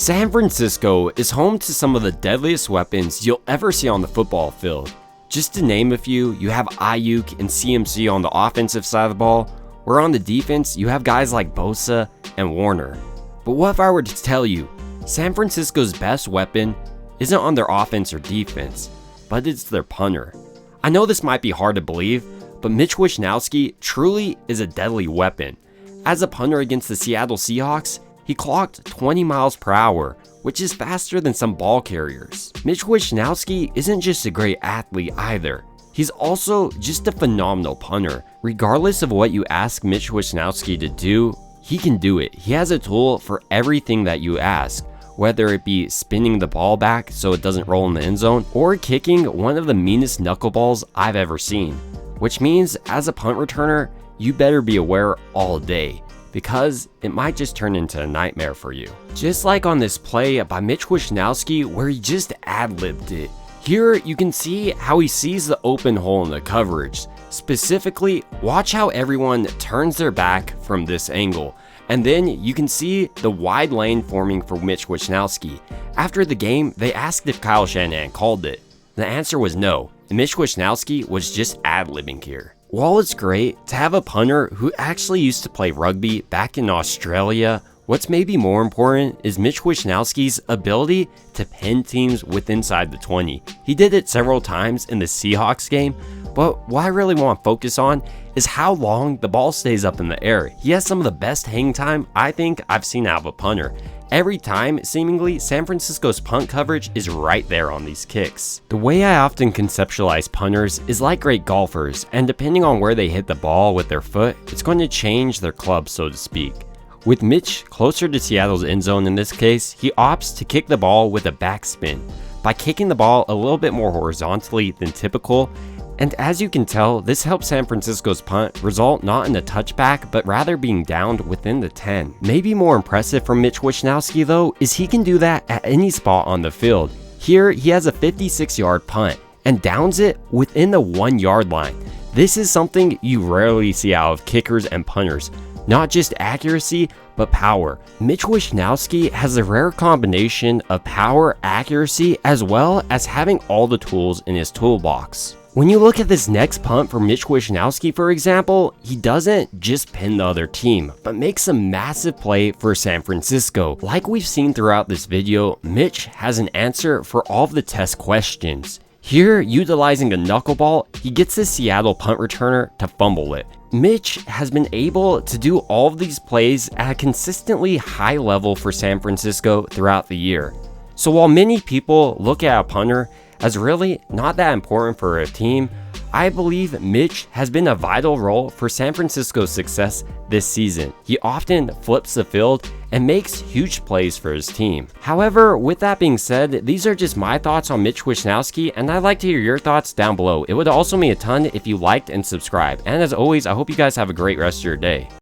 San Francisco is home to some of the deadliest weapons you'll ever see on the football field. Just to name a few, you have Ayuk and CMC on the offensive side of the ball, where on the defense, you have guys like Bosa and Warner. But what if I were to tell you, San Francisco's best weapon isn't on their offense or defense, but it's their punter? I know this might be hard to believe, but Mitch Wishnowski truly is a deadly weapon. As a punter against the Seattle Seahawks, he clocked 20 miles per hour, which is faster than some ball carriers. Mitch Wishnowski isn't just a great athlete either. He's also just a phenomenal punter. Regardless of what you ask Mitch Wishnowski to do, he can do it. He has a tool for everything that you ask, whether it be spinning the ball back so it doesn't roll in the end zone, or kicking one of the meanest knuckleballs I've ever seen. Which means, as a punt returner, you better be aware all day, because it might just turn into a nightmare for you. Just like on this play by Mitch Wishnowski where he just ad-libbed it. Here you can see how he sees the open hole in the coverage. Specifically, watch how everyone turns their back from this angle. And then you can see the wide lane forming for Mitch Wishnowski. After the game, they asked if Kyle Shanahan called it. The answer was no, and Mitch Wishnowski was just ad-libbing here. While it's great to have a punter who actually used to play rugby back in Australia, what's maybe more important is Mitch Wishnowski's ability to pin teams with inside the 20. He did it several times in the Seahawks game, but what I really want to focus on is how long the ball stays up in the air. He has some of the best hang time I think I've seen out of a punter. Every time, seemingly, San Francisco's punt coverage is right there on these kicks. The way I often conceptualize punters is like great golfers, and depending on where they hit the ball with their foot, it's going to change their club, so to speak. With Mitch closer to Seattle's end zone in this case, he opts to kick the ball with a backspin, by kicking the ball a little bit more horizontally than typical. And as you can tell, this helps San Francisco's punt result not in a touchback, but rather being downed within the 10. Maybe more impressive from Mitch Wishnowski though, is he can do that at any spot on the field. Here, he has a 56-yard punt and downs it within the 1-yard line. This is something you rarely see out of kickers and punters. Not just accuracy, but power. Mitch Wishnowski has a rare combination of power, accuracy, as well as having all the tools in his toolbox. When you look at this next punt for Mitch Wishnowski, for example, he doesn't just pin the other team, but makes a massive play for San Francisco. Like we've seen throughout this video, Mitch has an answer for all of the test questions. Here, utilizing a knuckleball, he gets the Seattle punt returner to fumble it. Mitch has been able to do all of these plays at a consistently high level for San Francisco throughout the year. So while many people look at a punter as really not that important for a team, I believe Mitch has been a vital role for San Francisco's success this season. He often flips the field and makes huge plays for his team. However, with that being said, these are just my thoughts on Mitch Wishnowski, and I'd like to hear your thoughts down below. It would also mean a ton if you liked and subscribed. And as always, I hope you guys have a great rest of your day.